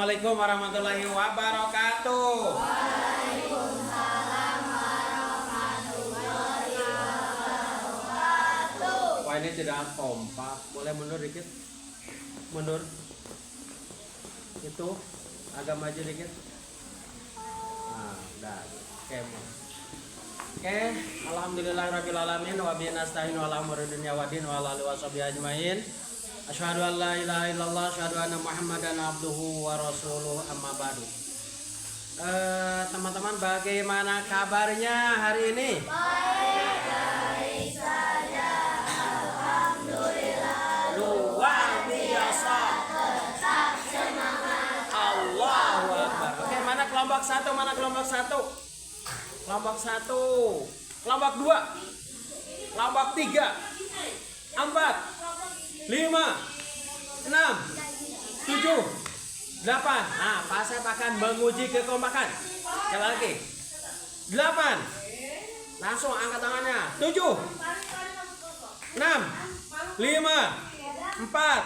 Assalamualaikum warahmatullahi wabarakatuh. Waalaikumsalam warahmatullahi wabarakatuh. Wah, ini tidak kompak. Boleh mundur dikit? Mundur. Itu agak maju dikit. Nah, udah. Oke, alhamdulillahirabbil alamin wa bihi nasta'inu ala umuri dunya waddin wa ala alihi washabihi ajmain. Asyhadu an la ilaha illallah, asyhadu anna Muhammadan abduhu wa rasuluh, amma ba'du. Teman-teman, bagaimana kabarnya hari ini? Baik saja, alhamdulillah. Luar biasa. Tetap semangat. Allahu Akbar. Oke, mana kelompok satu? Mana kelompok satu? Kelompok satu. Kelompok dua. Kelompok tiga. 4, 5, 6, 7, 8. Nah, Pak Asep akan menguji kekompakan. Sekali lagi. 8. Langsung angkat tangannya. 7, 6, 5, 4,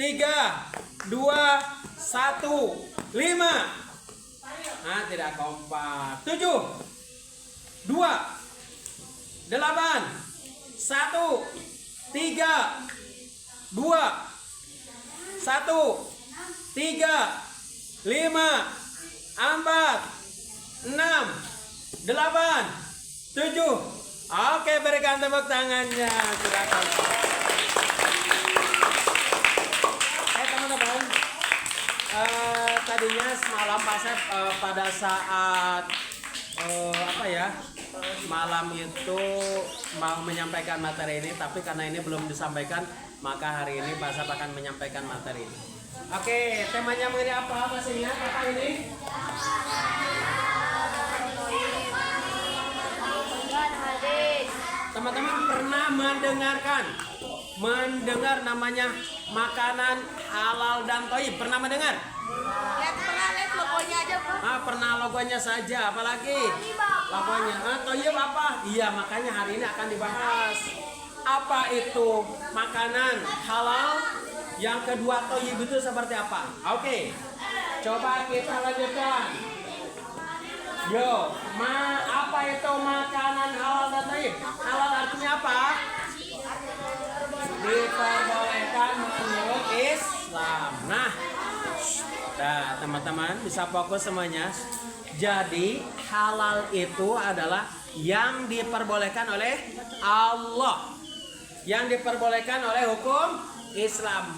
3, 2, 1, 5. Nah, tidak kompak. 7, 2, 8, 1, 3, 2, 1, 3, 5, 4, 6, 8, 7. Oke, berikan tepuk tangannya. Sudah kompak. Teman-teman, tadinya semalam Pak Asep pada saat malam itu mau menyampaikan materi ini, tapi karena ini belum disampaikan, maka hari ini Pak Asep akan menyampaikan materi ini. Oke, temanya mengenai apa pastinya Kakak ini? Teman-teman pernah mendengar namanya makanan halal dan thayyib? Pernah mendengar? Lihat logonya aja, Bu. Pernah logonya saja, apalagi logonya. Thayyib apa? Iya, makanya hari ini akan dibahas. Apa itu makanan halal? Yang kedua, thayyib itu seperti apa? Oke, coba kita lanjutkan. Yo, apa itu makanan halal dan thayyib? Halal artinya apa? Diperbolehkan menurut Islam. Nah, teman-teman bisa fokus semuanya. Jadi halal itu adalah yang diperbolehkan oleh Allah, yang diperbolehkan oleh hukum Islam.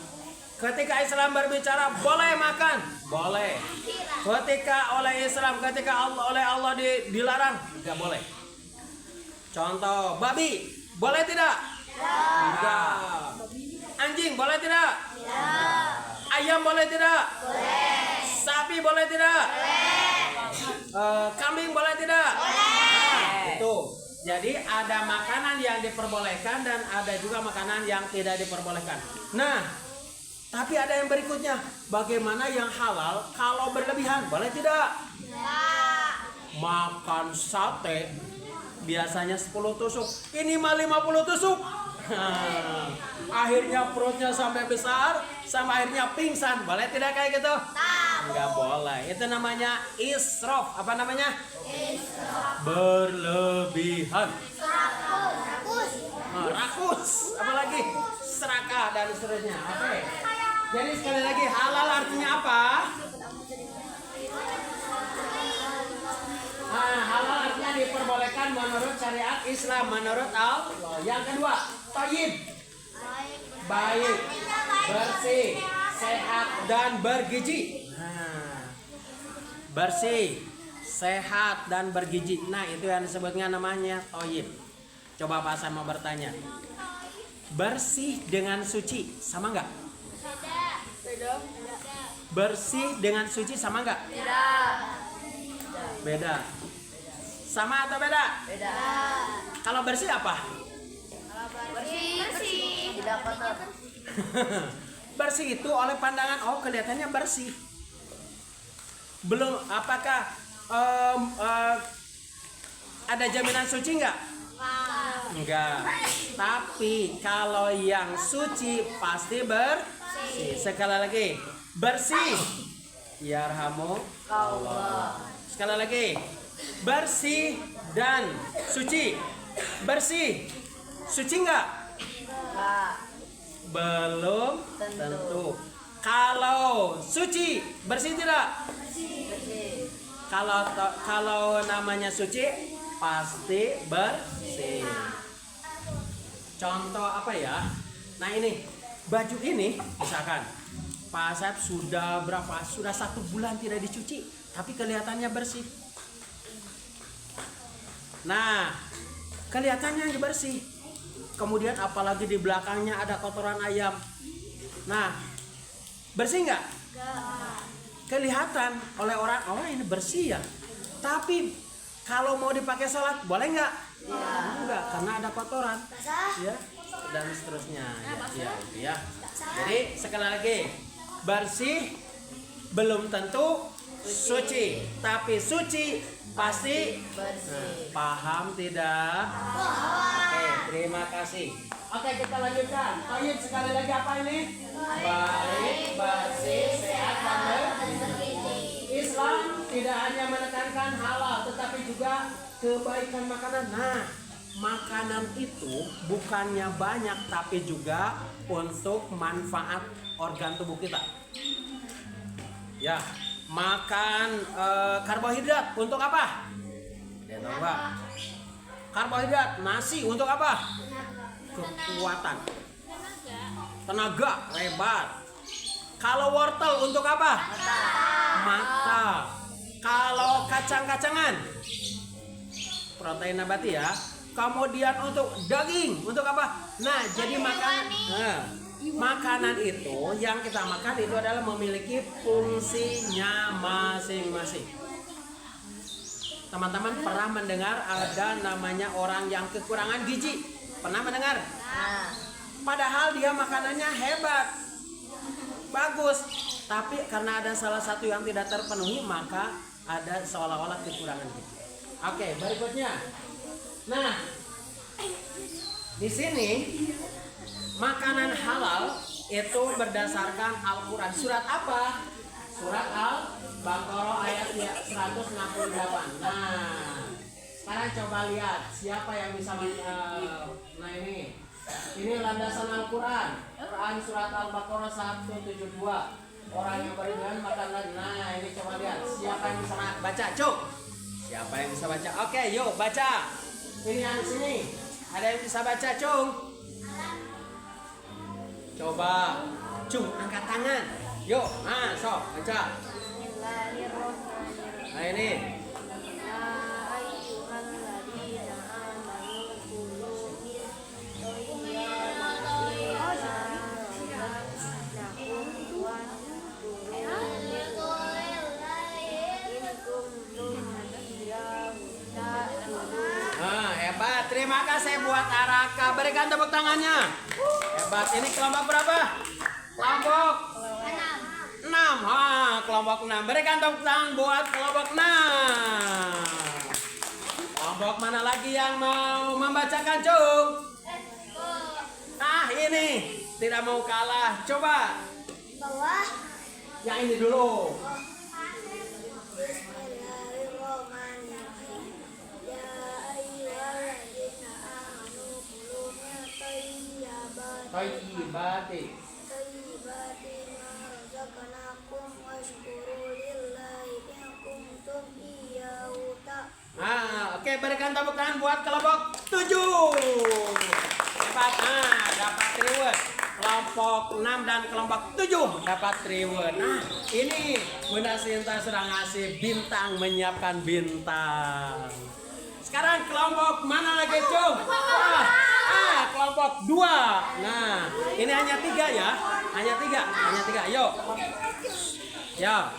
Ketika Islam berbicara boleh makan, boleh. Ketika oleh Allah dilarang, nggak boleh. Contoh, babi boleh tidak? Tidak. Anjing boleh tidak? Tidak. Ayam boleh tidak? Boleh. Sapi boleh tidak? Boleh. Kambing boleh tidak? Boleh. Itu. Jadi ada makanan yang diperbolehkan dan ada juga makanan yang tidak diperbolehkan. Nah, tapi ada yang berikutnya. Bagaimana yang halal kalau berlebihan? Boleh tidak? Tidak. Makan sate biasanya 10 tusuk, ini mah 50 tusuk. Akhirnya perutnya sampai besar, sama akhirnya pingsan. Boleh tidak kayak gitu? Enggak boleh. Itu namanya israf. Apa namanya? Israf. Berlebihan. Rakus. Rakus. Apalagi serakah dan seterusnya. Oke. Jadi sekali lagi, halal artinya apa? Halal artinya diperbolehkan menurut syariat Islam, menurut Allah. Yang kedua, thayyib. Baik, bersih, sehat dan bergizi. Bersih, sehat dan bergizi. Nah, itu yang disebutnya namanya thayyib. Coba Pak Hasan mau bertanya. Bersih dengan suci sama enggak? Beda. Bersih dengan suci sama enggak? Beda. Beda. Sama atau beda? Beda. Kalau bersih apa? Bersih. Tidak kotor. Bersih itu oleh pandangan, oh kelihatannya bersih. Belum, apakah ada jaminan suci enggak? Enggak. Tapi kalau yang suci pasti bersih. Sekali lagi, bersih Yarhamukallah. Sekali lagi. Bersih dan suci. Bersih. Suci enggak? Enggak. Belum Tentu. tentu. Kalau suci, bersih tidak? Bersih. Kalau namanya suci pasti bersih. Contoh apa ya? Nah ini baju ini misalkan Pak Asep sudah berapa? Sudah 1 bulan tidak dicuci, tapi kelihatannya bersih. Nah, kelihatannya bersih. Kemudian apalagi di belakangnya ada kotoran ayam. Nah, bersih nggak? Enggak. Kelihatan oleh orang, oh ini bersih ya. Tapi kalau mau dipakai sholat boleh nggak? Enggak, karena ada kotoran. Ya, dan seterusnya. Ya, itu ya. Jadi sekali lagi, bersih belum tentu suci, tapi suci pasti Bersih. paham tidak? Oke, terima kasih. Oke, kita lanjutkan. Toyib sekali lagi apa ini? Baik, bersih, sehat, dan bergizi. Islam tidak hanya menekankan halal, tetapi juga kebaikan makanan. Nah, makanan itu bukannya banyak, tapi juga untuk manfaat organ tubuh kita. Ya, makan karbohidrat untuk apa? Dia tahu nggak? Karbohidrat, nasi untuk apa? Kekuatan, tenaga, hebat. Kalau wortel untuk apa? Mata. Kalau kacang-kacangan, protein nabati ya. Kemudian untuk daging, untuk apa? Nah, jadi makanan itu yang kita makan itu adalah memiliki fungsinya masing-masing. Teman-teman pernah mendengar ada namanya orang yang kekurangan gizi? Pernah mendengar? Nah. Padahal dia makanannya hebat, bagus, tapi karena ada salah satu yang tidak terpenuhi maka ada seolah-olah kekurangan gizi. Oke, berikutnya. Nah, di sini makanan halal itu berdasarkan Al-Quran. Surat apa? Surat Al-Baqarah ayat 168. Nah, sekarang coba lihat siapa yang bisa nah ini landasan Al-Quran. Quran surat Al-Baqarah 172. Orang yang beriman makanlah. Nah, ini coba lihat siapa yang bisa baca. Cuk. Siapa yang bisa baca? Oke, yuk baca. Ini yang sini. Ada yang bisa baca, Cung? Coba. Cung, angkat tangan. Yuk, nah, sok baca. Bismillahirrahmanirrahim. Nah, ini. Ya ayyuhalladzina amanu kulu min thayyibati ma razaqnakum Nah, hebat. Terima kasih buat Araka. Berikan tepuk tangannya. Hebat. Ini kelompok berapa? Kelompok 6. Kelompok 6. Berikan tepuk tangan buat kelompok 6. Kelompok mana lagi yang mau membacakan, Cung? Ini tidak mau kalah. Coba. bawah. Yang ini dulu. Bismillahirrahmanirrahim. Ya ayyuhalladzina amanu kulu min Thayyibati. thayyibati ma razaqnakum washkuru lillahi in kuntum iyyahu ta'budun. Oke, berikan tepuk tangan buat kelompok 7. Hebat. Dapat reward. Kelompok 6 dan kelompok 7 dapat reward. Nah, ini Bunda Sinta sudah ngasih bintang, menyiapkan bintang. Sekarang kelompok mana lagi, Cung? Kelompok 2. Nah, ini hanya 3 ya. Hanya 3. Yuk. Ya.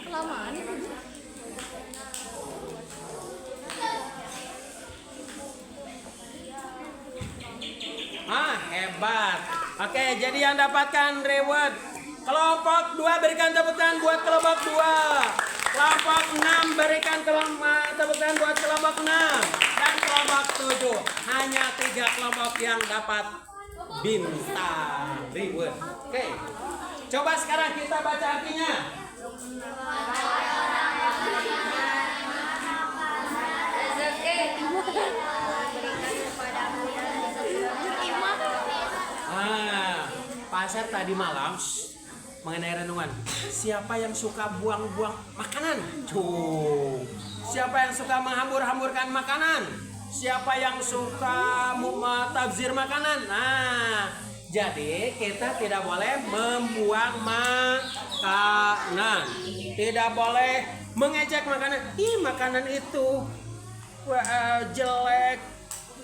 Kelamaan itu. Hebat. Oke, jadi yang dapatkan reward kelompok 2 berikan tepuk tangan buat kelompok 2. Kelompok 6 berikan tepuk tangan buat kelompok 6. Dan kelompok 7. Hanya 3 kelompok yang dapat bintang reward. Oke. Coba sekarang kita baca artinya. Pasar tadi malam mengenai renungan. Siapa yang suka buang-buang makanan? Siapa yang suka menghambur-hamburkan makanan? Siapa yang suka tabzir makanan? Nah, jadi kita tidak boleh membuang makanan. Tidak boleh mengejek makanan. Makanan itu jelek,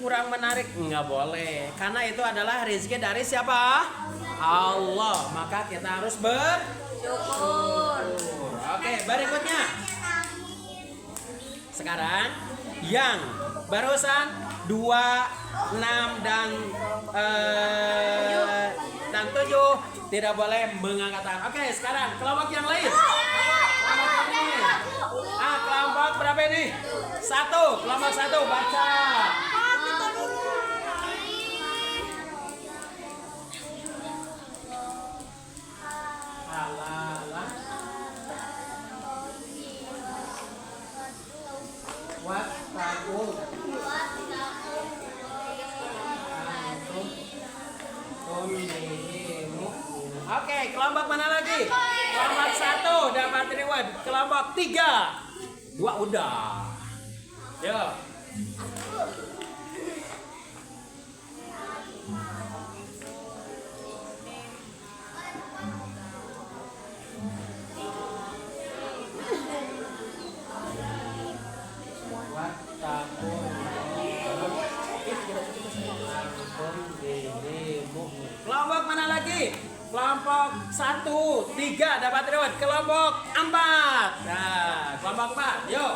kurang menarik. Nggak boleh. Karena itu adalah rezeki dari siapa? Allah. Maka kita harus bersyukur. Oke, berikutnya. Sekarang yang barusan 2, 6 dan 7 tidak boleh mengangkat tangan. Oke, sekarang kelompok yang lain. Kelompok ini. Kelompok berapa ini? 1. Kelompok 1 baca. Oke, kelompok mana lagi? Kelompok 1 dapat reward. Kelompok 3 2 udah. Yuk. Kelompok mana lagi? Kelompok 1, 3 dapat reward. Kelompok 4. Nah, kelompok 4. Yuk.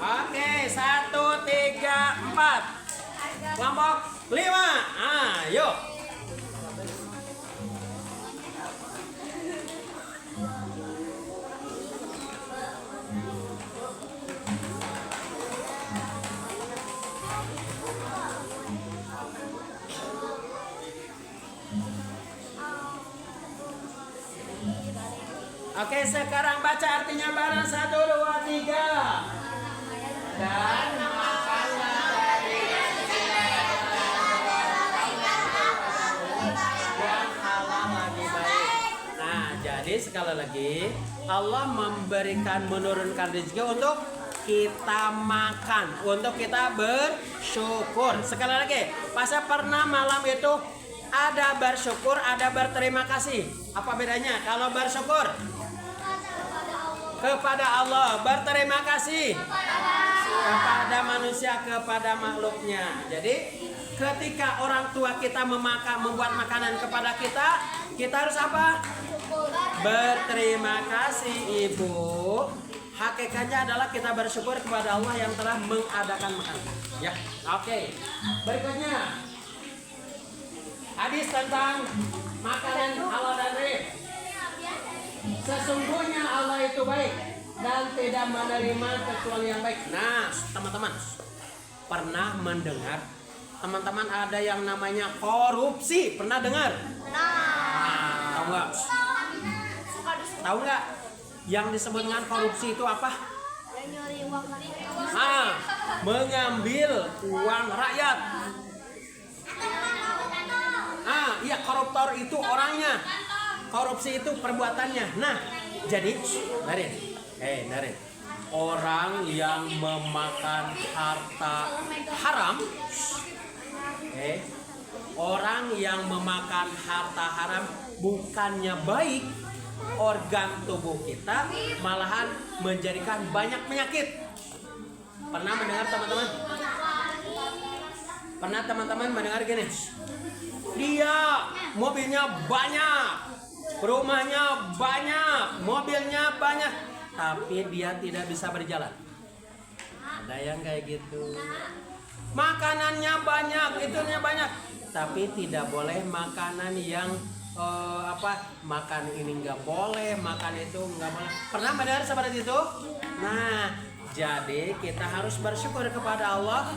Oke, 1, 3, 4. Kelompok 5. Yuk. Oke, sekarang baca artinya bareng. 1, 2, 3. Dan makanlah dari yang halal lagi baik. Nah, jadi sekali lagi Allah menurunkan rezeki untuk kita makan, untuk kita bersyukur. Sekali lagi, pasal pernah malam itu ada bersyukur, ada berterima kasih. Apa bedanya? Kalau bersyukur kepada Allah, berterima kasih kepada manusia, kepada makhluknya. Jadi ketika orang tua kita membuat makanan kepada kita, kita harus apa? Berterima kasih, Ibu. Hakikatnya adalah kita bersyukur kepada Allah yang telah mengadakan makanan. Ya, oke. Berikutnya hadis tentang makanan halal dan rib. Sesungguhnya Allah itu baik dan tidak menerima kecuali yang baik. Nah, teman-teman, pernah mendengar teman-teman ada yang namanya korupsi? Pernah dengar? Tahu nggak? Tahu nggak? Yang disebut dengan korupsi itu apa? Mengambil uang rakyat. Iya, koruptor itu orangnya. Korupsi itu perbuatannya. Nah, jadi dari orang yang memakan harta haram, orang yang memakan harta haram bukannya baik organ tubuh kita, malahan menjadikan banyak penyakit. Pernah mendengar teman-teman? Pernah teman-teman mendengar gini? Dia mobilnya banyak, rumahnya banyak, mobilnya banyak, tapi dia tidak bisa berjalan. Ada yang kayak gitu. Makanannya banyak, itunya banyak, tapi tidak boleh makanan yang makan ini nggak boleh, makan itu nggak boleh. Pernah mendengar seperti itu? Nah, jadi kita harus bersyukur kepada Allah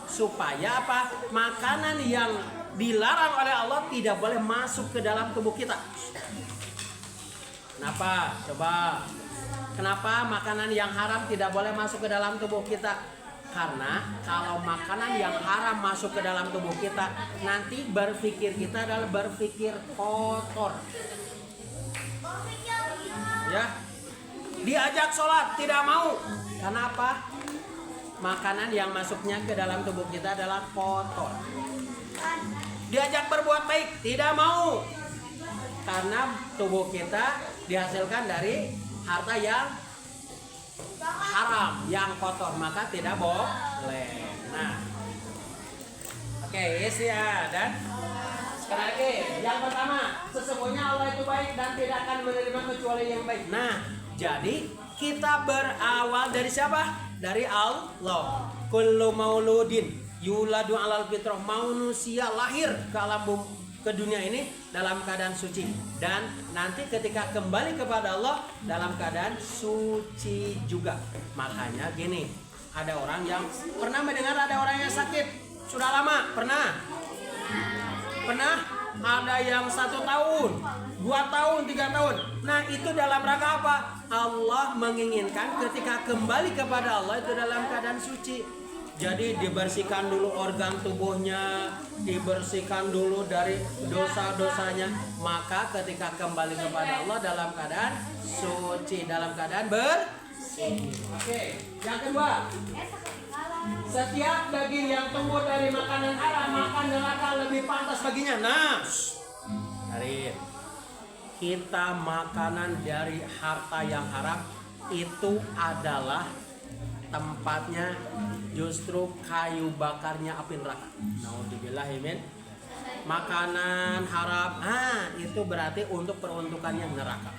supaya apa? Makanan yang dilarang oleh Allah tidak boleh masuk ke dalam tubuh kita. Kenapa? Coba. Kenapa makanan yang haram tidak boleh masuk ke dalam tubuh kita? Karena kalau makanan yang haram masuk ke dalam tubuh kita, nanti berpikir kita adalah berpikir kotor. Ya, diajak sholat tidak mau. Kenapa? Makanan yang masuknya ke dalam tubuh kita adalah kotor. Diajak berbuat baik tidak mau. Karena tubuh kita dihasilkan dari harta yang haram, yang kotor, maka tidak boleh. Nah, oke, ya. Dan sekali lagi, yang pertama, sesungguhnya Allah itu baik dan tidak akan menerima kecuali yang baik. Nah, jadi kita berawal dari siapa? Dari Allah. Kullu mauludin yuladu alal fitrah, manusia lahir ke dunia ini dalam keadaan suci, dan nanti ketika kembali kepada Allah dalam keadaan suci juga. Makanya gini, ada orang yang pernah mendengar ada orang yang sakit sudah lama, pernah ada yang 1 tahun, 2 tahun, 3 tahun. Nah, itu dalam rangka apa? Allah menginginkan ketika kembali kepada Allah itu dalam keadaan suci. Jadi dibersihkan dulu organ tubuhnya, dibersihkan dulu dari dosa-dosanya. Maka ketika kembali kepada Allah dalam keadaan suci, dalam keadaan bersih. Oke, yang kedua, setiap daging yang tumbuh dari makanan haram maka neraka lebih pantas baginya. Nah, dari kita makanan dari harta yang haram itu adalah tempatnya justru kayu bakarnya api neraka. Naudzubillahimin. Makanan haram, itu berarti untuk peruntukannya neraka.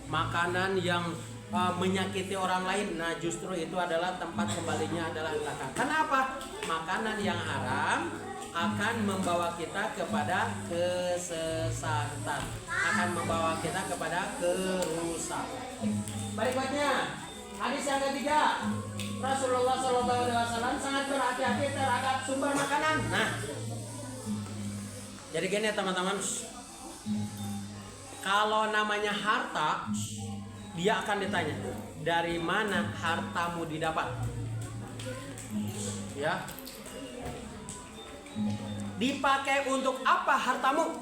Makanan yang menyakiti orang lain, nah justru itu adalah tempat kembalinya adalah neraka. Kenapa? Makanan yang haram akan membawa kita kepada kesesatan, akan membawa kita kepada kerusakan. Berikutnya, hadis yang ketiga, Rasulullah SAW sangat berhati-hati terhadap sumber makanan. Nah, jadi gini teman-teman, kalau namanya harta, dia akan ditanya, dari mana hartamu didapat? Ya, dipakai untuk apa hartamu?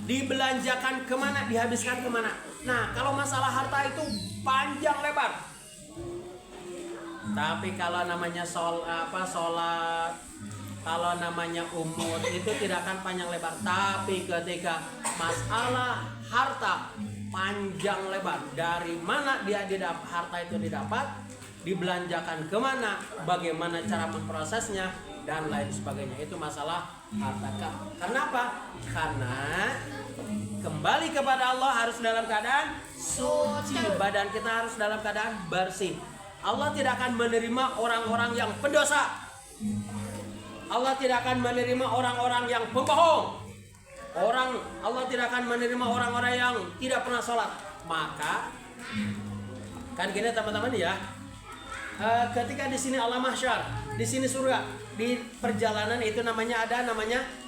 Dibelanjakan kemana? Dihabiskan kemana? Nah, kalau masalah harta itu panjang lebar. Tapi kalau namanya sholat, kalau namanya umur itu tidak akan panjang lebar. Tapi ketika masalah harta panjang lebar, dari mana dia didapat, harta itu didapat, dibelanjakan kemana, bagaimana cara memprosesnya, dan lain sebagainya. Itu masalah harta. Kenapa? Karena kembali kepada Allah harus dalam keadaan suci, badan kita harus dalam keadaan bersih. Allah tidak akan menerima orang-orang yang pendosa. Allah tidak akan menerima orang-orang yang pembohong. Allah tidak akan menerima orang-orang yang tidak pernah sholat. Maka kan gini teman-teman ya. Ketika di sini Allah mahsyar, di sini surga, di perjalanan itu namanya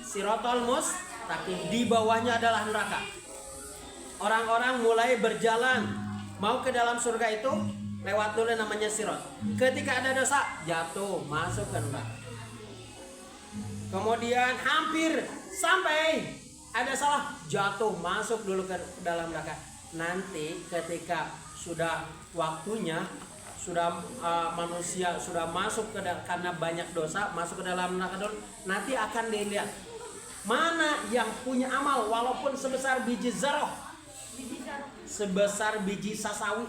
Siratal Mustaqim. Di bawahnya adalah neraka. Orang-orang mulai berjalan mau ke dalam surga itu, lewat dulu namanya sirat. Ketika ada dosa, jatuh masuk ke neraka. Kemudian hampir sampai ada salah, jatuh masuk dulu ke dalam neraka. Nanti ketika sudah waktunya, sudah manusia sudah masuk karena banyak dosa masuk ke dalam neraka dulu, nanti akan dilihat mana yang punya amal walaupun sebesar biji zarah, sebesar biji sasawi,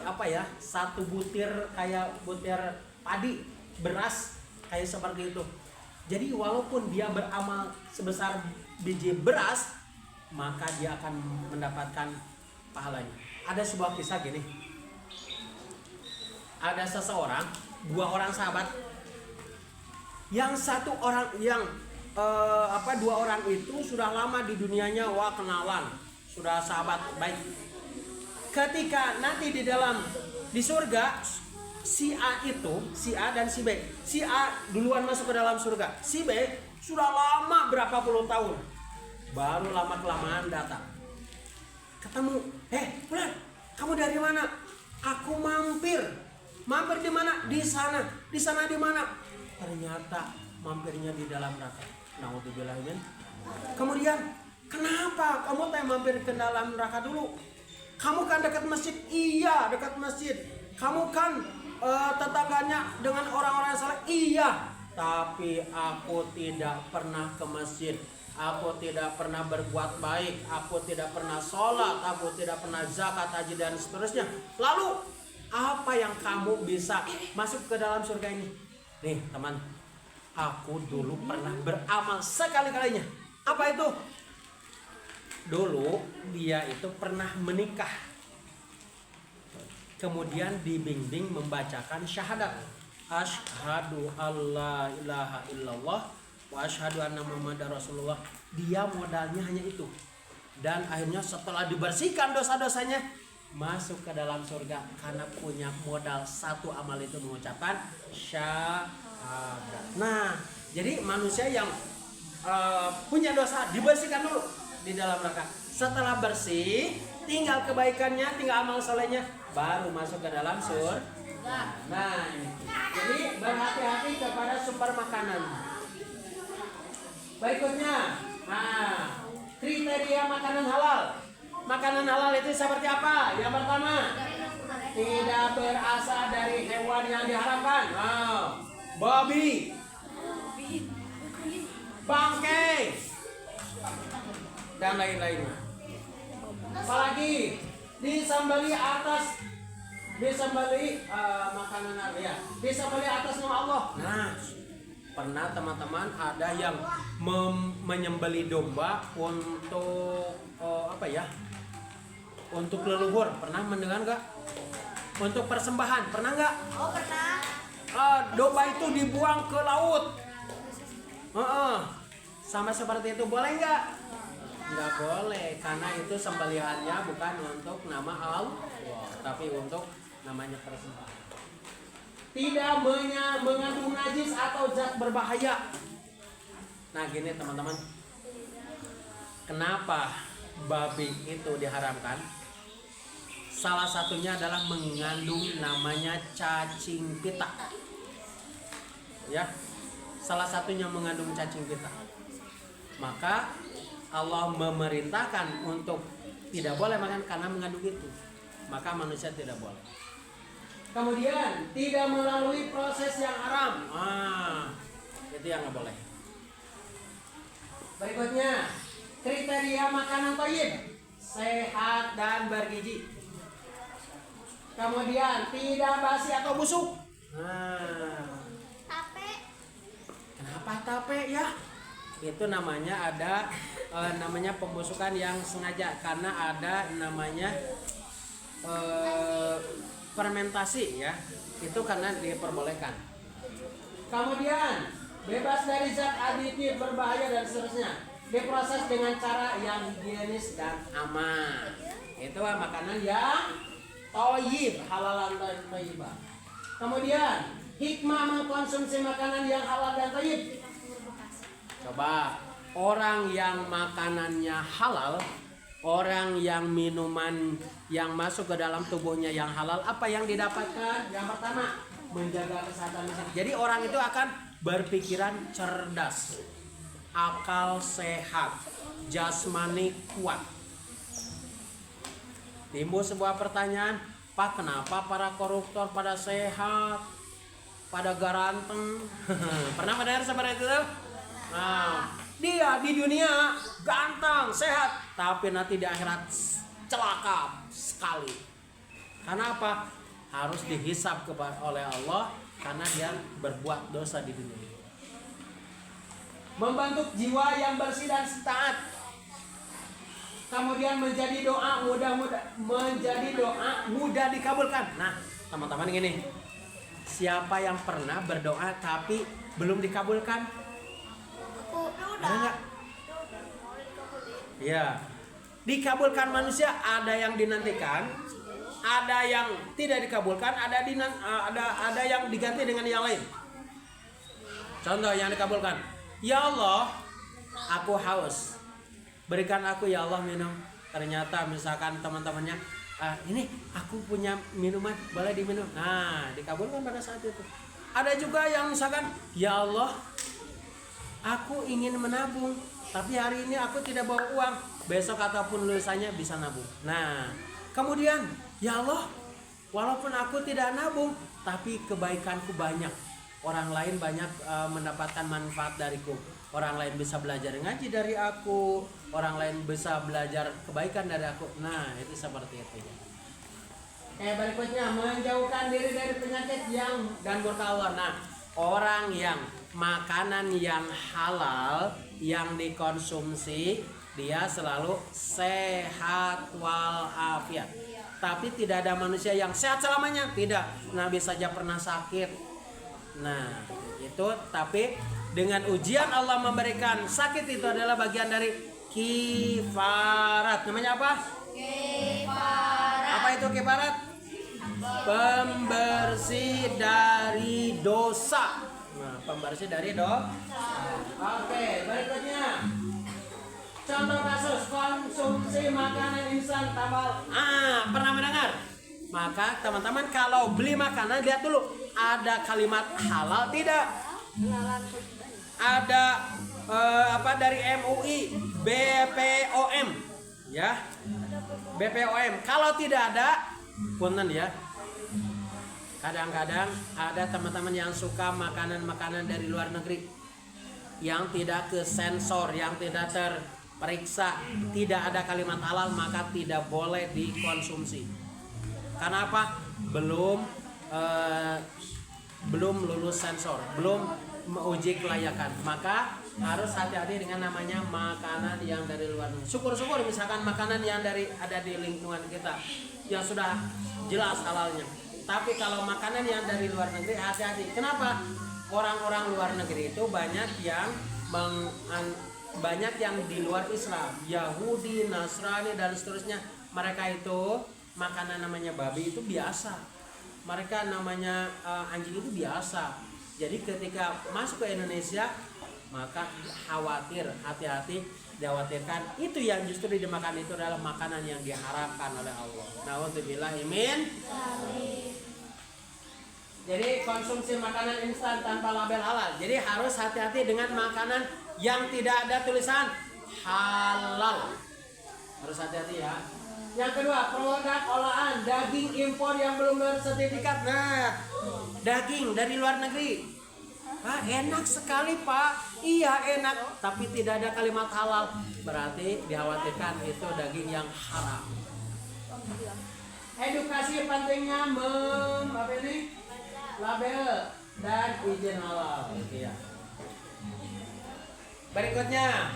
satu butir, kayak butir padi beras, kayak seperti itu. Jadi walaupun dia beramal sebesar biji beras, maka dia akan mendapatkan pahalanya. Ada sebuah kisah gini. Ada seseorang, dua orang sahabat. Yang satu orang dua orang itu sudah lama di dunianya, wah kenalan, sudah sahabat baik. Ketika nanti di surga, si A dan si B. Si A duluan masuk ke dalam surga. Si B sudah lama berapa puluh tahun. Baru lama kelamaan datang. Ketemu, Fulan, kamu dari mana? Aku mampir. Mampir di mana? Di sana. Di sana di mana? Ternyata mampirnya di dalam neraka. Nauzubillahimin. Kemudian, kenapa kamu mampir ke dalam neraka dulu? Kamu kan dekat masjid? Iya, dekat masjid. Kamu kan tetangganya dengan orang-orang yang saleh? Iya. Tapi aku tidak pernah ke masjid. Aku tidak pernah berbuat baik. Aku tidak pernah sholat. Aku tidak pernah zakat, haji, dan seterusnya. Lalu, apa yang kamu bisa masuk ke dalam surga ini? Nih teman, aku dulu pernah beramal sekali-kalinya. Apa itu? Dulu dia itu pernah menikah, kemudian dibimbing membacakan syahadat, asyhadu alla ilaha illallah wa asyhadu anna muhammadar rasulullah. Dia modalnya hanya itu, dan akhirnya setelah dibersihkan dosa-dosanya masuk ke dalam surga karena punya modal satu amal itu, mengucapkan syahadat. Nah, jadi manusia yang punya dosa dibersihkan dulu di dalam neraka. Setelah bersih, tinggal kebaikannya, tinggal amal solehnya, baru masuk ke dalam surga. Nah, ini. Jadi berhati-hati kepada sumber makanan. Berikutnya, kriteria makanan halal. Makanan halal itu seperti apa? Yang pertama, tidak berasal dari hewan yang diharamkan. Babi, bangkai, dan lain-lainnya. Apalagi disembelih makanan ya, disembelih atas nama Allah. Nah, pernah teman-teman ada yang menyembelih domba untuk untuk leluhur, pernah mendengar nggak? Untuk persembahan, pernah nggak? Oh, pernah. Domba itu dibuang ke laut. Sama seperti itu, boleh nggak? Nggak boleh, karena itu sembelihannya bukan untuk nama Allah, tapi untuk namanya persembahan. Tidak mengandung najis atau zat berbahaya. Nah gini teman-teman, kenapa babi itu diharamkan? Salah satunya adalah mengandung namanya cacing pita. Ya, salah satunya mengandung cacing pita. Maka Allah memerintahkan untuk tidak boleh makan karena mengandung itu. Maka manusia tidak boleh. Kemudian tidak melalui proses yang haram. Itu yang nggak boleh. Berikutnya, kriteria makanan thayyib, sehat dan bergizi. Kemudian tidak basi atau busuk. Tape. Kenapa tape ya? Itu namanya ada namanya pembusukan yang sengaja, karena ada namanya fermentasi ya. Itu karena diperbolehkan. Kemudian bebas dari zat aditif berbahaya dan seterusnya. Diproses dengan cara yang higienis dan aman. Itu makanan yang thayyib, halalan dan thayyibah. Kemudian hikmah mengkonsumsi makanan yang halal dan thayyib. Coba, orang yang makanannya halal, orang yang minuman yang masuk ke dalam tubuhnya yang halal, apa yang didapatkan? Yang pertama, menjaga kesehatan. Jadi orang itu akan berpikiran cerdas, akal sehat, jasmani kuat. Timbul sebuah pertanyaan, Pak, kenapa para koruptor pada sehat, pada garanteng? Pernah mendengar seperti itu? Nah, dia di dunia ganteng, sehat, tapi nanti di akhirat celaka sekali. Karena apa? Harus dihisab oleh Allah karena dia berbuat dosa di dunia. Membentuk jiwa yang bersih dan taat. kemudian menjadi doa mudah dikabulkan. Nah, teman-teman gini, siapa yang pernah berdoa tapi belum dikabulkan? Ada nggak? Ya, dikabulkan manusia ada yang dinantikan, ada yang tidak dikabulkan, ada yang diganti dengan yang lain. Contoh yang dikabulkan, ya Allah, aku haus, berikan aku ya Allah minum. Ternyata misalkan teman-temannya, ini aku punya minuman, boleh diminum. Nah, dikabulkan pada saat itu. Ada juga yang misalkan, ya Allah, aku ingin menabung, tapi hari ini aku tidak bawa uang, besok ataupun lusanya bisa nabung. Nah, kemudian, ya Allah, walaupun aku tidak nabung, tapi kebaikanku banyak. Orang lain banyak mendapatkan manfaat dariku. Orang lain bisa belajar ngaji dari aku. Orang lain bisa belajar kebaikan dari aku. Nah, itu seperti itu ya. Berikutnya, menjauhkan diri dari penyakit yang dan murka Allah. Nah, orang yang makanan yang halal yang dikonsumsi, dia selalu sehat walafiat. Tapi tidak ada manusia yang sehat selamanya. Tidak. Nabi saja pernah sakit. Nah, itu tapi dengan ujian Allah memberikan sakit, itu adalah bagian dari kifarat. Namanya apa? Kifarat. Apa itu kifarat? Pembersih dari dosa. Nah, pembersih dari dosa. Oke, berikutnya. Contoh kasus konsumsi makanan instan tambal. Pernah mendengar? Maka teman-teman kalau beli makanan lihat dulu ada kalimat halal tidak? Ada dari MUI, BPOM, ya, BPOM. Kalau tidak ada, punten ya. Kadang-kadang ada teman-teman yang suka makanan-makanan dari luar negeri yang tidak ke sensor, yang tidak terperiksa, tidak ada kalimat halal, maka tidak boleh dikonsumsi. Karena apa? Belum lulus sensor, belum uji kelayakan. Maka harus hati-hati dengan namanya makanan yang dari luar negeri. Syukur-syukur misalkan makanan yang ada di lingkungan kita yang sudah jelas halalnya. Tapi kalau makanan yang dari luar negeri, hati-hati. Kenapa? Orang-orang luar negeri itu banyak yang di luar Islam, Yahudi, Nasrani dan seterusnya. Mereka itu makanan namanya babi itu biasa, mereka namanya anjing itu biasa. Jadi ketika masuk ke Indonesia, maka hati-hati, dikhawatirkan itu yang justru dimakan itu adalah makanan yang diharamkan oleh Allah. Nauzubillah min. Jadi konsumsi makanan instan tanpa label halal. Jadi harus hati-hati dengan makanan yang tidak ada tulisan halal. Harus hati-hati ya. Yang kedua, produk olahan daging impor yang belum bersertifikat. Nah, daging dari luar negeri. Enak sekali Pak. Iya enak, tapi tidak ada kalimat halal. Berarti dikhawatirkan itu daging yang haram. Edukasi pentingnya label dan izin halal. Ya. Berikutnya,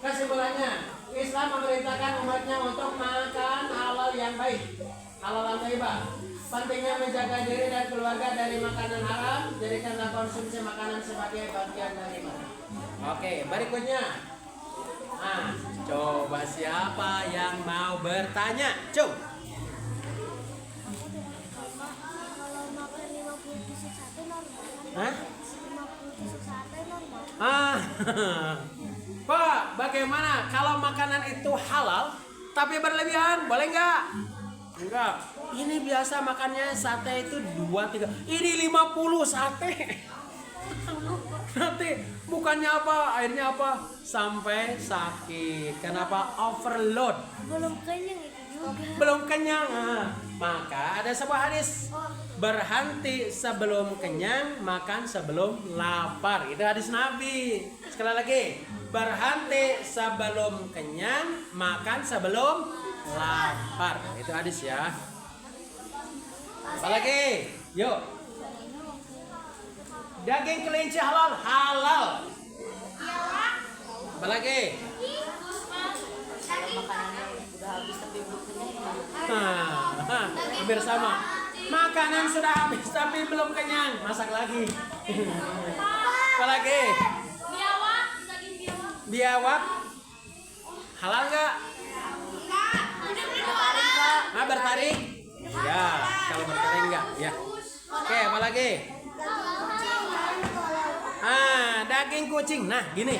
kesimpulannya, Islam memerintahkan umatnya untuk makan halal yang baik, halal yang thayyibah. Pentingnya menjaga diri dan keluarga dari makanan haram. Jadikanlah konsumsi makanan sebagai bagian dari ibadah. Oke, berikutnya. Coba siapa yang mau bertanya? Coba. Kalau makan 50 tusuk sate normal? 50 tusuk sate normal? Pak, bagaimana kalau makanan itu halal tapi berlebihan, boleh nggak? Enggak. Ini biasa makannya sate itu 2-3. Ini 50 sate. Nanti bukannya apa, akhirnya apa? Sampai sakit. Kenapa? Overload. Belum kenyang itu juga. Belum kenyang. Maka ada sebuah hadis. Berhenti sebelum kenyang, makan sebelum lapar. Itu hadis Nabi. Sekali lagi. Berhenti sebelum kenyang, makan sebelum lapar. Itu hadis ya. Apalagi? Yuk. Daging kelinci halal, halal. Apalagi? Hampir sama. Makanan sudah habis tapi belum kenyang, masak lagi. Apa lagi? Biawak. Halal nggak? Bertaring? Ya, kalau bertaring nggak? Ya. Oke, apa lagi? Daging kucing. Nah, gini.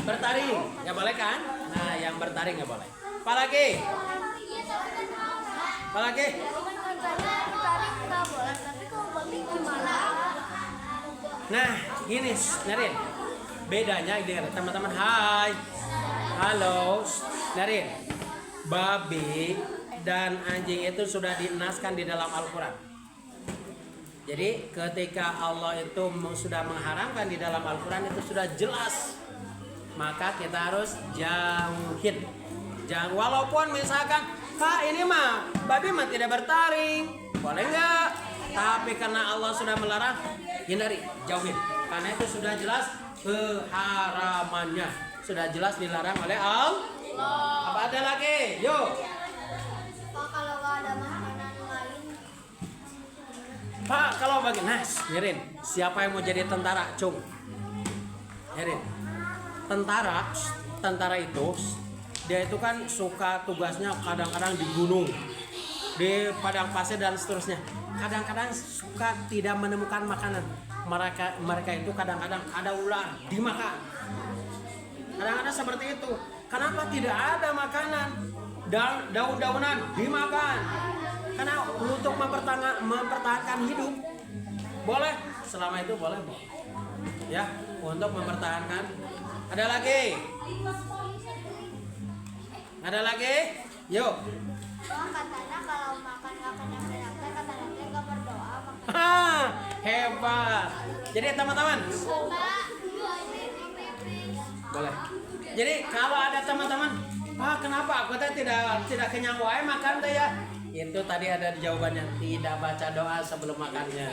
Bertaring, nggak boleh kan? Nah, yang bertaring nggak boleh. Apa lagi? Apa lagi? Nah, gini, Narin. Bedanya ini teman-teman. Hai. Halo, Narin. Babi dan anjing itu sudah dinaskan di dalam Al-Quran. Jadi ketika Allah itu sudah mengharamkan di dalam Al-Quran itu sudah jelas, maka kita harus jauhin. Jangan, walaupun misalkan, Kak ini mah babi mah tidak bertaring, boleh nggak? Tapi karena Allah sudah melarang, hindari, jauhin. Karena itu sudah jelas keharamannya, sudah jelas dilarang oleh Allah. Apa ada lagi? Yuk. Pak, kalau nggak ada makanan lain, Pak, kalau bagi Nas, Mirin, siapa yang mau jadi tentara? Cung. Mirin. Tentara itu dia itu kan suka tugasnya kadang-kadang di gunung, di padang pasir dan seterusnya. Kadang-kadang suka tidak menemukan makanan. Mereka itu kadang-kadang ada ular dimakan. Kadang-kadang seperti itu. Kenapa tidak ada makanan? Daun-daunan dimakan. Karena untuk mempertahankan hidup boleh, selama itu boleh. Ya, untuk mempertahankan. Ada lagi? Ada lagi? Yuk. katanya kalau makan nggak kenyang katanya nggak berdoa. Hebat. Jadi teman-teman, boleh. Jadi kalau ada teman-teman, kenapa aku tidak kenyang wae makan teh ya? Itu tadi ada jawabannya, tidak baca doa sebelum makannya.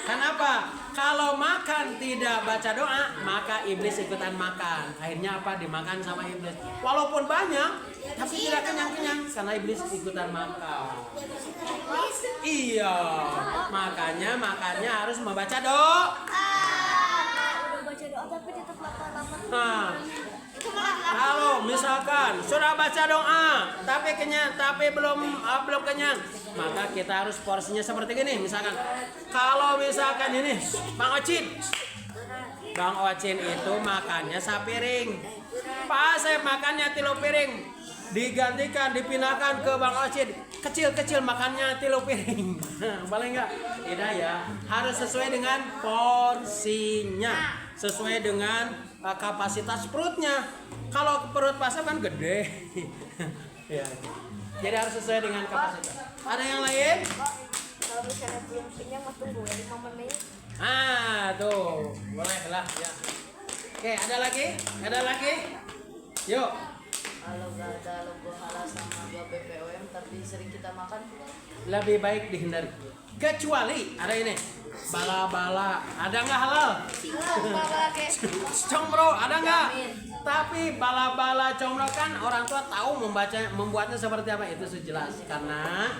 Kenapa? Kalau makan tidak baca doa, maka iblis ikutan makan. Akhirnya apa? Dimakan sama iblis. Walaupun banyak, tapi tidak kenyang-kenyang karena iblis ikutan makan. Iya, makanya harus membaca doa. Udah baca doa tapi tetap lapar. Kalau misalkan sudah baca doa tapi kenyang tapi belum kenyang, maka kita harus porsinya seperti gini. Misalkan kalau misalkan ini Bang Ocin itu makannya sapiring, pas saya makannya 3 piring, digantikan dipindahkan ke Bang Ocin, kecil-kecil makannya 3 piring. Boleh nggak? Tidak ya, harus sesuai dengan porsinya, sesuai dengan kapasitas perutnya. Kalau perut pasar kan gede. Ya. Jadi harus sesuai dengan kapasitas. Ada yang lain? Kalau misalnya belum kenyang mau tunggu 5 menit. Tuh, boleh lah ya. Oke, ada lagi? Ada lagi? Yuk. Kalau nggak ada logo halal sama 2 BPOM tapi sering kita makan, Lebih baik dihindari. Kecuali ada ini, bala-bala. Ada nggak halal? Combro ada nggak? Tapi bala-bala combro kan orang tua tahu membuatnya seperti apa, itu jelas karena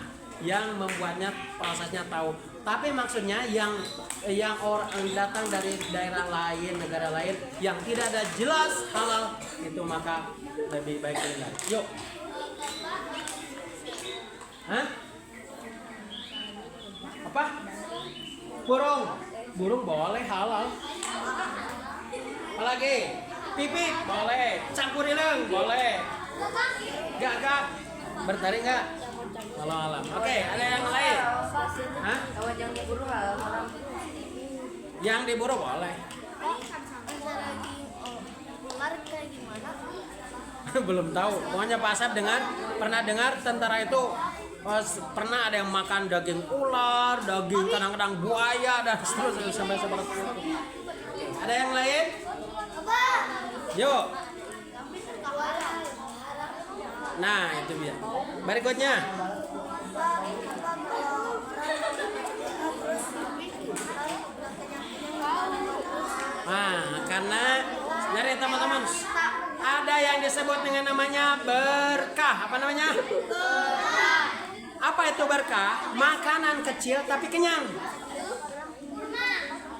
yang membuatnya prosesnya tahu. Tapi maksudnya yang orang datang dari daerah lain, negara lain yang tidak ada jelas halal, itu maka lebih baik dihindari. Yuk. Hah? Apa? Burung boleh halal. Apalagi? Pipit boleh, cangkurileng boleh. Gagak bertaring nggak? Kalau alam. Oke, ada yang lain? Hah? kawan yang diburu halal haram. Yang diburu boleh. Ular kayak gimana? Belum tahu. Pokoknya Pak Asep pernah dengar tentara itu pernah ada yang makan daging ular, daging kadang-kadang buaya dan seterusnya sampai seperti itu. Ada yang lain? Yuk. Nah, itu dia. Berikutnya. Karena dari teman-teman Ada yang disebut dengan namanya berkah. Apa namanya? Apa itu berkah? Makanan kecil tapi kenyang.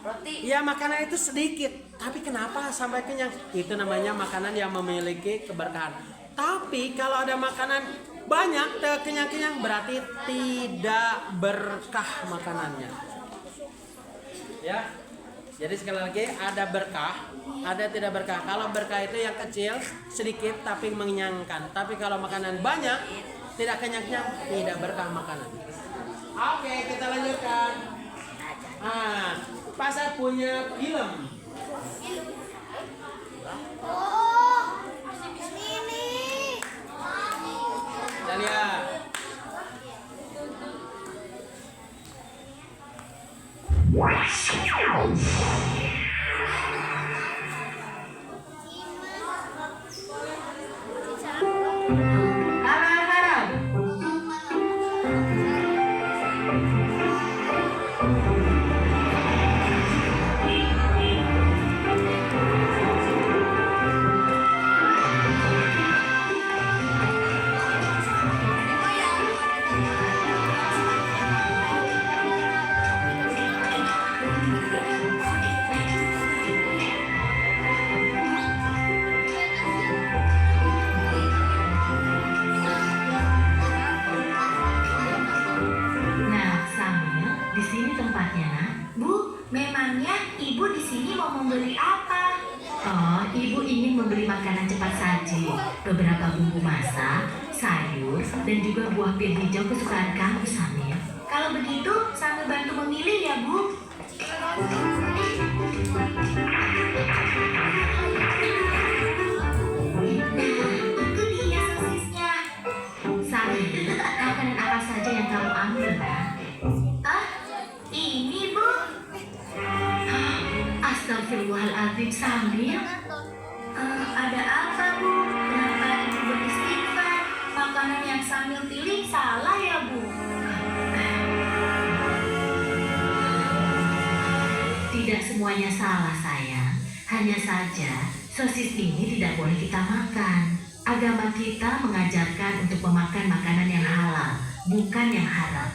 Roti. Ya, makanan itu sedikit, tapi kenapa sampai kenyang? Itu namanya makanan yang memiliki keberkahan. Tapi kalau ada makanan banyak kenyang-kenyang, berarti tidak berkah makanannya. Ya. Jadi sekali lagi, ada berkah, ada tidak berkah. Kalau berkah itu yang kecil, sedikit tapi mengenyangkan. Tapi kalau makanan banyak, tidak kenyang-kenyang, tidak berkah makanan. Oke, kita lanjutkan. Pasar punya film. Oh, ini. Dan ya, Nah, Samil, di sini tempatnya, nak. Bu, memangnya ibu di sini mau membeli apa? Oh, ibu ingin membeli makanan cepat saji, beberapa bumbu masak, sayur, dan juga buah pir hijau kesukaan kamu, Samil. Kalau begitu, Samil bantu memilih ya, Bu. Itu dia sosisnya. Samil, makanan apa saja yang kamu ambil, nak? Ah, ini, Bu. Astagfirullahaladzim, Samil. Ada apa, Bu? Kenapa Ibu beristighfar? Makanan yang Samil pilih salah ya, Bu? Tidak semuanya salah, sayang. Hanya saja, sosis ini tidak boleh kita makan. Agama kita mengajarkan untuk memakan makanan yang halal, bukan yang haram.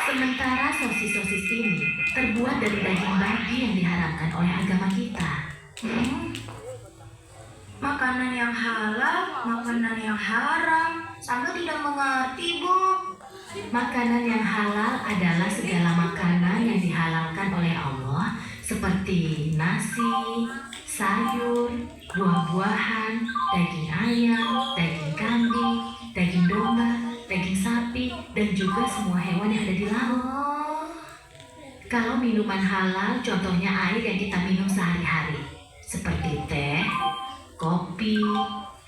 Sementara sosis-sosis ini terbuat dari daging babi yang diharamkan oleh agama kita. Makanan yang halal, makanan yang haram. Sambil tidak mengerti, Bu. Makanan yang halal adalah segala makanan yang dihalalkan oleh Allah, seperti nasi, sayur, buah-buahan, daging ayam, daging kambing, daging domba, daging sapi, dan juga semua hewan yang ada di laut. Kalau minuman halal, contohnya air yang kita minum sehari-hari, seperti teh, kopi,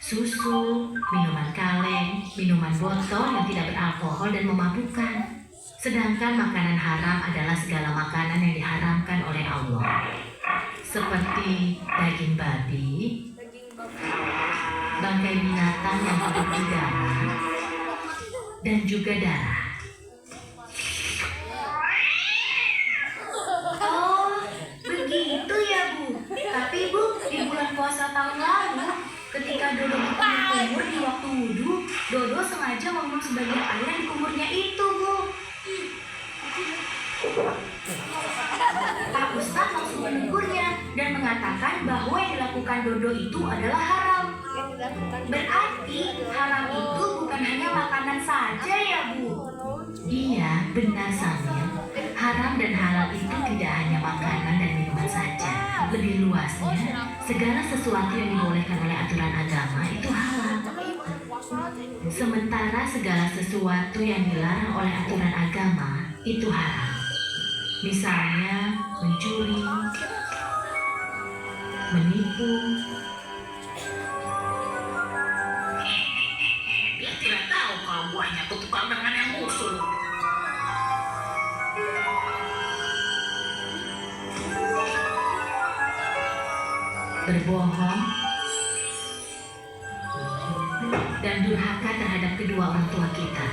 susu, minuman kaleng, minuman botol yang tidak beralkohol dan memabukkan. Sedangkan makanan haram adalah segala makanan yang diharamkan oleh Allah, seperti daging babi, bangkai binatang yang hidup di darat, dan juga darah. Oh, begitu ya, Bu. Tapi, Bu, di bulan puasa tahun lalu, ketika Dodo berkumur di waktu wudhu, Dodo sengaja meminum sebagian air yang di kumurnya itu, Bu. Pak Ustadz langsung menegurnya dan mengatakan bahwa yang dilakukan Dodo itu adalah haram. Berarti haram itu bukan hanya makanan saja ya, Bu? Iya, benar, Samil. Haram dan halal itu tidak hanya makanan dan minuman saja. Lebih luasnya, segala sesuatu yang dibolehkan oleh aturan agama itu halal. Sementara segala sesuatu yang dilarang oleh aturan agama itu haram. Misalnya mencuri, menipu. Dia tidak tahu kalau buahnya ketukar dengan yang busuk. Berbohong dan durhaka terhadap kedua orang tua kita.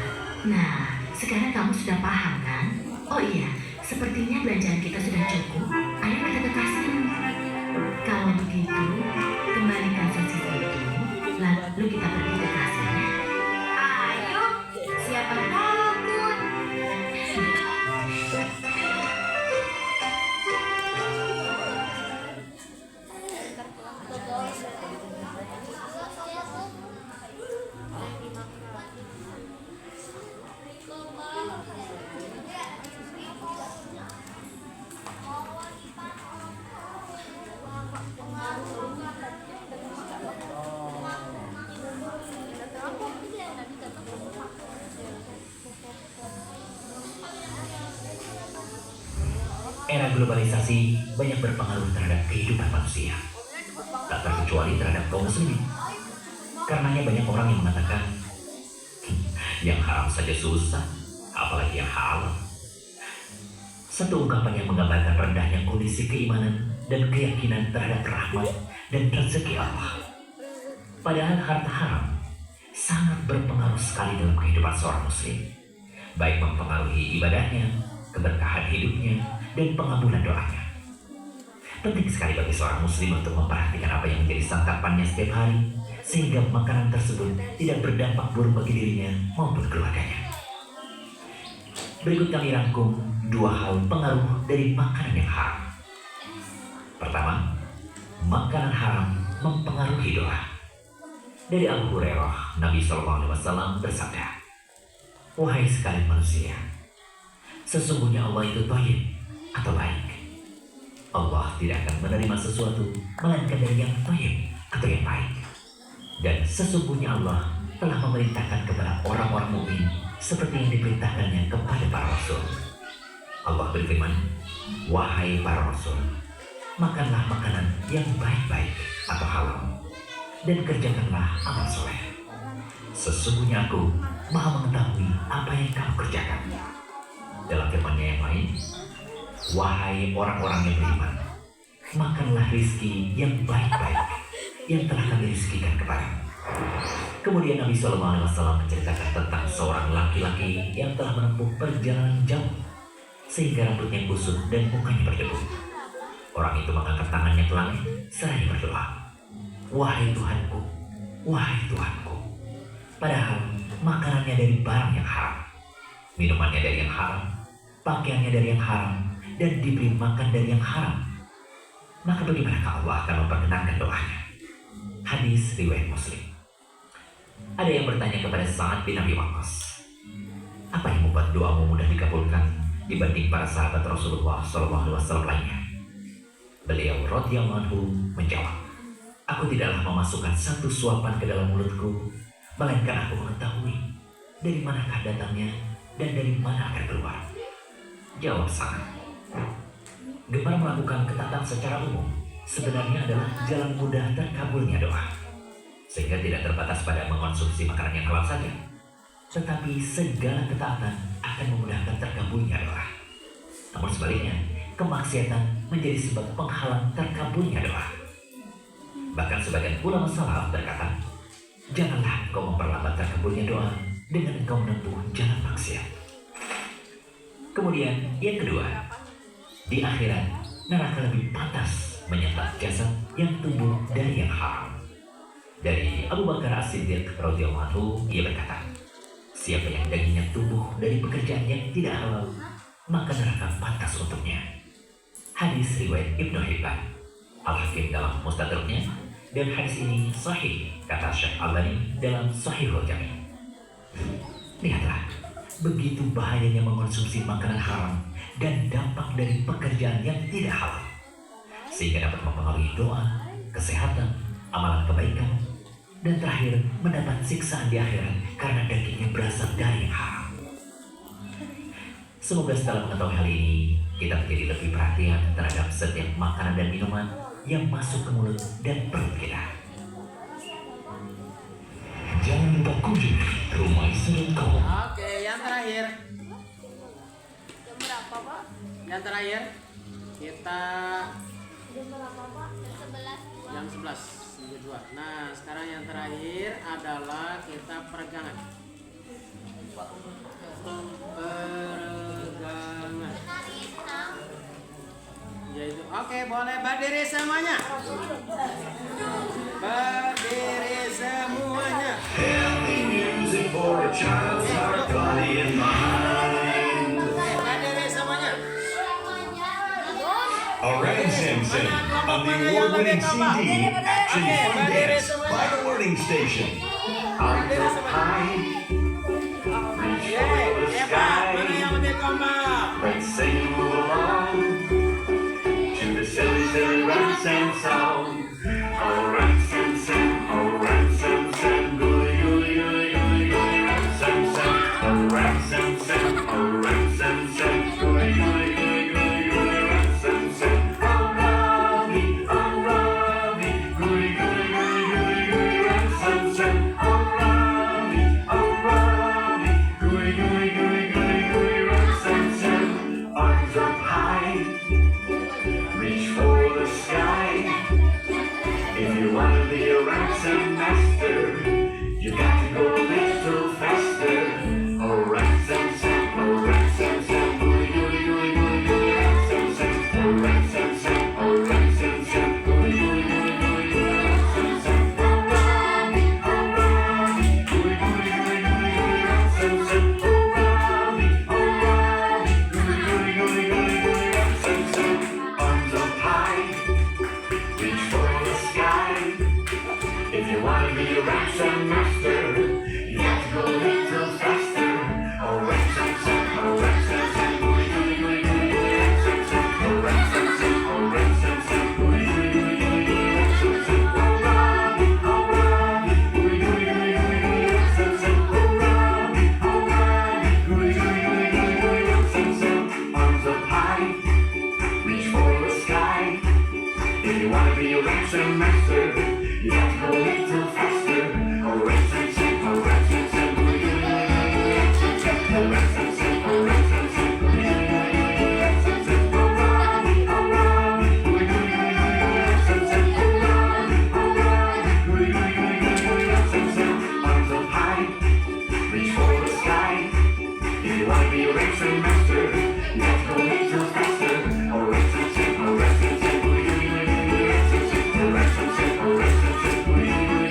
Nah, sekarang kamu sudah paham kan? Oh iya, sepertinya belanjaan kita sudah cukup. Ayo kita ke kasir. Kalau begitu, kembalikan sosis itu Lalu kita pergi ke kasirnya. Ayo, siapa takut? Era globalisasi banyak berpengaruh terhadap kehidupan manusia, tak terkecuali terhadap kaum muslimin. Karenanya banyak orang yang mengatakan, yang haram saja susah, apalagi yang halal. Satu ungkapan yang menggambarkan rendahnya kondisi keimanan dan keyakinan terhadap rahmat dan rezeki Allah. Padahal harta haram sangat berpengaruh sekali dalam kehidupan seorang muslim, baik mempengaruhi ibadahnya, keberkahan hidupnya, dan pengabulan doanya. Penting sekali bagi seorang muslim untuk memperhatikan apa yang menjadi santapannya setiap hari, sehingga makanan tersebut tidak berdampak buruk bagi dirinya maupun keluarganya. Berikut kami rangkum 2 hal pengaruh dari makanan yang haram. Pertama, makanan haram mempengaruhi doa. Dari Abu Hurairah, Nabi SAW bersabda, "Wahai sekalian manusia, sesungguhnya Allah itu thayyib atau baik. Allah tidak akan menerima sesuatu melainkan dari yang thayyib atau yang baik. Dan sesungguhnya Allah telah memerintahkan kepada orang-orang mukmin seperti yang diperintahkannya kepada para rasul. Allah berfirman, wahai para rasul, makanlah makanan yang baik-baik atau halal, dan kerjakanlah amal soleh. Sesungguhnya aku maha mengetahui apa yang kamu kerjakan." Dalam firman-Nya yang lain, wahai orang-orang yang beriman, makanlah rizki yang baik-baik yang telah kami rizkikan kepadamu. Kemudian Nabi SAW menceritakan tentang seorang laki-laki yang telah menempuh perjalanan jauh sehingga rambutnya kusut dan mukanya berdebu. Orang itu mengangkat tangannya ke langit seraya berdoa, "Wahai Tuhanku, wahai Tuhanku." Padahal makanannya dari barang yang haram, minumannya dari yang haram, pakaiannya dari yang haram, dan diberi makan dari yang haram. Maka bagaimanakah Allah akan memperkenankan doanya? Hadis riwayat Muslim. Ada yang bertanya kepada Sa'ad bin Abi Waqqas, apa yang membuat doamu mudah dikabulkan dibanding para sahabat Rasulullah SAW lainnya? Beliau radhiyallahu anhu menjawab, "Aku tidaklah memasukkan satu suapan ke dalam mulutku, melainkan aku mengetahui dari manakah datangnya dan dari mana akan keluar." Jawab Sa'ad, "Gemar melakukan ketaatan secara umum sebenarnya adalah jalan mudah terkabulnya doa, sehingga tidak terbatas pada mengonsumsi makanan yang halal saja, tetapi segala ketaatan akan memudahkan terkabulnya doa. Namun sebaliknya, kemaksiatan menjadi sebab penghalang terkabulnya doa. Bahkan sebagian ulama salaf berkata, janganlah engkau memperlambat terkabulnya doa dengan engkau menempuh jalan maksiat." Kemudian yang kedua, di akhirat neraka lebih pantas menyantap jasad yang tumbuh dari yang haram. Dari Abu Bakar As-Siddiq radhiyallahu anhu, ia berkata, "Siapa yang dagingnya tumbuh dari pekerjaan yang tidak halal, maka neraka pantas untuknya." Hadis riwayat Ibnu Hibban, Al-Hakim dalam Mustadraknya, dan hadis ini sahih kata Syekh Albani dalam Shahihul Jami'. Lihatlah, begitu bahayanya mengonsumsi makanan haram dan dampak dari pekerjaan yang tidak halal, sehingga dapat mempengaruhi doa, kesehatan, amalan kebaikan, dan terakhir mendapat siksaan di akhirat karena dagingnya berasal dari yang haram. Semoga setelah mengetahui hal ini, kita menjadi lebih perhatian terhadap setiap makanan dan minuman yang masuk ke mulut dan perut kita. Jangan lupa kunjungi rumah.com. Oke, yang terakhir. Jam berapa, Pak? Yang terakhir kita Jam berapa, Pak? Jam 11. jam 11 minggu 2. Nah, sekarang yang terakhir adalah kita peregangan. Peregangan. Yaitu, oke, boleh berdiri semuanya. Berdiri semuanya. for a child's heart, body, and mind. Berdiri semuanya. Around Samson on the award-winning CD Action Fun Dance by the Learning Station. Arms up high, reach for the Eva, mana sky. yang lebih kompak? Let's sing along to the silly, silly rhyme and song. All right, Samson, all right, Samson, gooey, gooey, gooey, gooey, gooey, right, Samson. All right, Samson, all right, Samson, gooey, gooey, gooey, gooey, gooey, right, Samson. All Robbie, gooey, gooey, gooey, gooey, gooey, right, Samson. All Robbie, gooey, gooey, gooey, gooey, gooey, right, Samson. Arms up high, reach for the sky. If you want to be a ransom master, you got to go a little faster. All right, Samson, all right, Samson, gooey, gooey, gooey, gooey, gooey, right, Samson. All right, Samson, all right, Samson, gooey, gooey, gooey, gooey, gooey, right, Samson. All Robbie, gooey, gooey, gooey, gooey, gooey, right, Samson. All Robbie, gooey, gooey, gooey, gooey, gooey, right, Samson. Arms up high, reach for the sky. If you want to be a ransom master, you got to go a little faster. All right, Samson, all right, Samson, gooey, gooey, gooey, gooey, gooey, right, Samson. All right, Samson, all right, Samson, gooey, gooey, gooey, gooey, gooey, right, Samson. All Robbie, gooey, gooey, gooey, gooey, gooey, right, Samson. All Robbie, gooey, gooey, gooey, gooey, gooey, right, Samson. Arms up high, reach for the sky. If you want to be a ransom master, you have to go a little faster. All right, Samson, all right, Samson, gooey, gooey, gooey, gooey, right, Samson. All right, Samson, all right, Samson, gooey, gooey, gooey, gooey, right, Samson. All Robbie, gooey, gooey, gooey, gooey, gooey, right, Samson. All Robbie, gooey, gooey, gooey, gooey, gooey, right, Samson. Arms up high, reach for the sky. If you want to be a ransom master, you have to go a little faster. All right, Samson, all right, Samson, gooey, gooey, gooey, gooey, right, Samson. All right, Samson, all right, Samson, gooey, gooey, gooey, gooey, right, Samson. All Robbie, gooey, gooey, gooey, gooey, right, Samson. All Robbie, gooey, gooey, gooey, gooey, right, Samson. Arms up high, reach for the sky. If you want to be a ransom master, you have to go a little faster. All right, Samson, all right, Samson, gooey, gooey, gooey, gooey, right, Samson. All right, Samson, all right, Samson, gooey, gooey,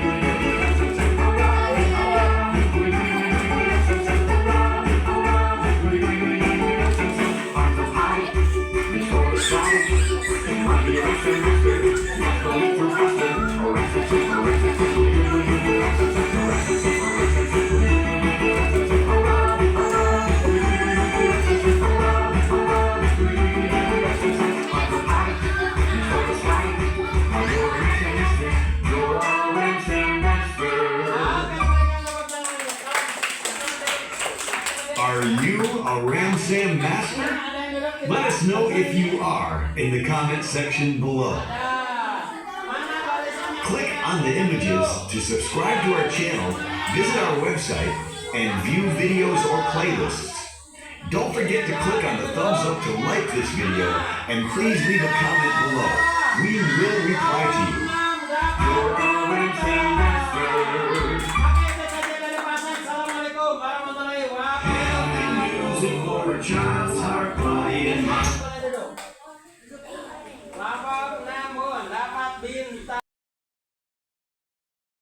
gooey, gooey, right, Samson. All Robbie, gooey, gooey, gooey, gooey, right, Samson. All Robbie, gooey, gooey, gooey, gooey, right, Samson. Arms up high, reach for the sky. If you want to be a ransom master, you have to go a little faster. All right, Samson, all right, Samson, gooey, gooey, gooey, gooey, right, Samson. All right, Samson, all right, Samson, gooey, gooey, gooey, gooey, right, Samson. All Robbie, gooey, gooey, gooey, gooey, right, Samson. All Robbie, gooey, gooey, gooey, gooey, right, Samson. Arms up high, reach for the sky. Are you a ransom master? You're a ransom master. Are you a Ramsam Master? Let us know if you are in the comment section below. Click on the images to subscribe to our channel, visit our website, and view videos or playlists. Don't forget to click on the thumbs up to like this video, and please leave a comment below. We will reply to you. You're a Ramsam Master.